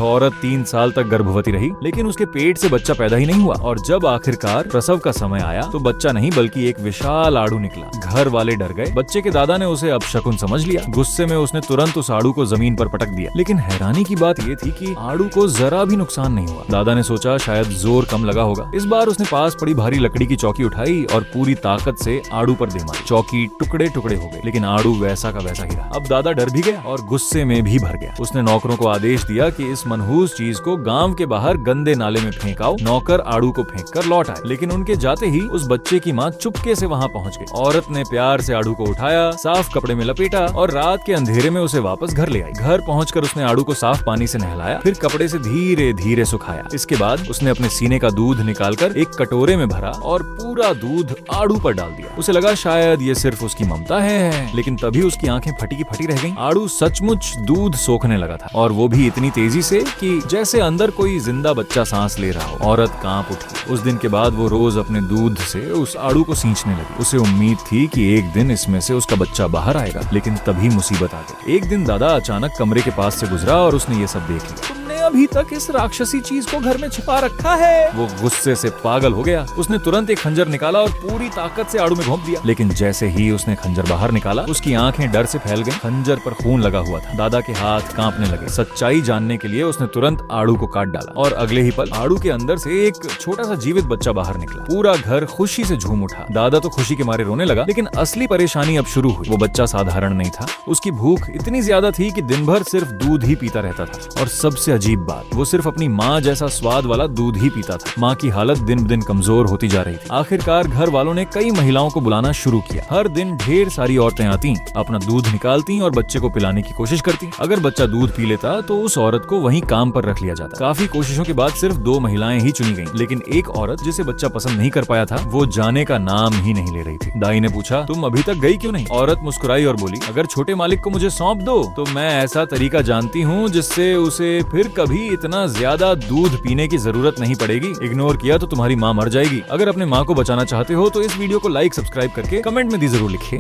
यह औरत 3 साल तक गर्भवती रही, लेकिन उसके पेट से बच्चा पैदा ही नहीं हुआ। और जब आखिरकार प्रसव का समय आया तो बच्चा नहीं बल्कि एक विशाल आड़ू निकला। घर वाले डर गए। बच्चे के दादा ने उसे अपशकुन समझ लिया। गुस्से में उसने तुरंत उस आड़ू को जमीन पर पटक दिया। लेकिन हैरानी की बात यह थी कि आड़ू को जरा भी नुकसान नहीं हुआ। दादा ने सोचा शायद जोर कम लगा होगा। इस बार उसने पास पड़ी भारी लकड़ी की चौकी उठाई और पूरी ताकत से आड़ू पर दे मारी। चौकी टुकड़े टुकड़े हो गए, लेकिन आड़ू वैसा का वैसा ही रहा। अब दादा डर भी गया और गुस्से में भी भर गया। उसने नौकरों को आदेश दिया कि इस मनहूस चीज को गांव के बाहर गंदे नाले में फेंक आओ। नौकर आड़ू को फेंक कर लौट आए, लेकिन उनके जाते ही उस बच्चे की माँ चुपके से वहाँ पहुँच गई। औरत ने प्यार से आड़ू को उठाया, साफ कपड़े में लपेटा और रात के अंधेरे में उसे वापस घर ले आई। घर पहुंचकर उसने आड़ू को साफ पानी से नहलाया, फिर कपड़े से धीरे धीरे सुखाया। इसके बाद उसने अपने सीने का दूध निकालकर एक कटोरे में भरा और पूरा दूध आड़ू पर डाल दिया। उसे लगा शायद ये सिर्फ उसकी ममता है, लेकिन तभी उसकी आंखें फटी की फटी रह गईं। आड़ू सचमुच दूध सोखने लगा था, और वो भी इतनी तेजी से कि जैसे अंदर कोई जिंदा बच्चा सांस ले रहा हो। औरत कांप उठी। उस दिन के बाद वो रोज अपने दूध से उस आड़ू को सींचने लगी। उसे उम्मीद थी कि एक दिन इसमें से उसका बच्चा बाहर आएगा, लेकिन तभी मुसीबत आ गई। एक दिन दादा अचानक कमरे के पास से गुजरा और उसने ये सब देख लिया। तुमने अभी तक इस राक्षसी चीज को घर में छिपा रखा है। वो गुस्से से पागल हो गया। उसने तुरंत एक खंजर निकाला और पूरी ताकत से आड़ू में घोंप दिया। लेकिन जैसे ही उसने खंजर बाहर निकाला, उसकी आंखें डर से फैल गईं। खंजर पर खून लगा हुआ था। दादा के हाथ कांपने लगे। सच्चाई जानने के लिए उसने तुरंत आड़ू को काट डाला, और अगले ही पल आड़ू के अंदर से एक छोटा सा जीवित बच्चा बाहर निकला। पूरा घर खुशी से झूम उठा। दादा तो खुशी के मारे रोने लगा, लेकिन असली परेशानी अब शुरू हुई। वो बच्चा साधारण नहीं था। उसकी भूख इतनी ज्यादा थी कि दिन भर सिर्फ दूध ही पीता रहता था। और सबसे अजीब बात, वो सिर्फ अपनी माँ जैसा स्वाद वाला दूध ही पीता था। माँ की हालत दिन ब दिन कमजोर होती जा रही थी। आखिरकार घर वालों ने कई महिलाओं को बुलाना शुरू किया। हर दिन ढेर सारी औरतें आती, अपना दूध निकालती और बच्चे को पिलाने की कोशिश करती। अगर बच्चा दूध पी लेता तो उस औरत को वहीं काम पर रख लिया जाता। काफी कोशिशों के बाद सिर्फ 2 महिलाएं ही चुनी गईं, लेकिन एक औरत जिसे बच्चा पसंद नहीं कर पाया था, वो जाने का नाम ही नहीं ले रही थी। दाई ने पूछा, तुम अभी तक गई क्यों नहीं? औरत मुस्कुराई और बोली, अगर छोटे मालिक को मुझे सौंप दो तो मैं ऐसा तरीका जानती हूँ जिससे उसे फिर कभी इतना ज्यादा दूध पीने की जरूरत नहीं पड़ेगी। इग्नोर किया तो तुम्हारी माँ मर जाएगी। अगर अपने माँ को बचाना चाहते हो तो इस वीडियो को लाइक सब्सक्राइब करके कमेंट में दी जरूर लिखिए।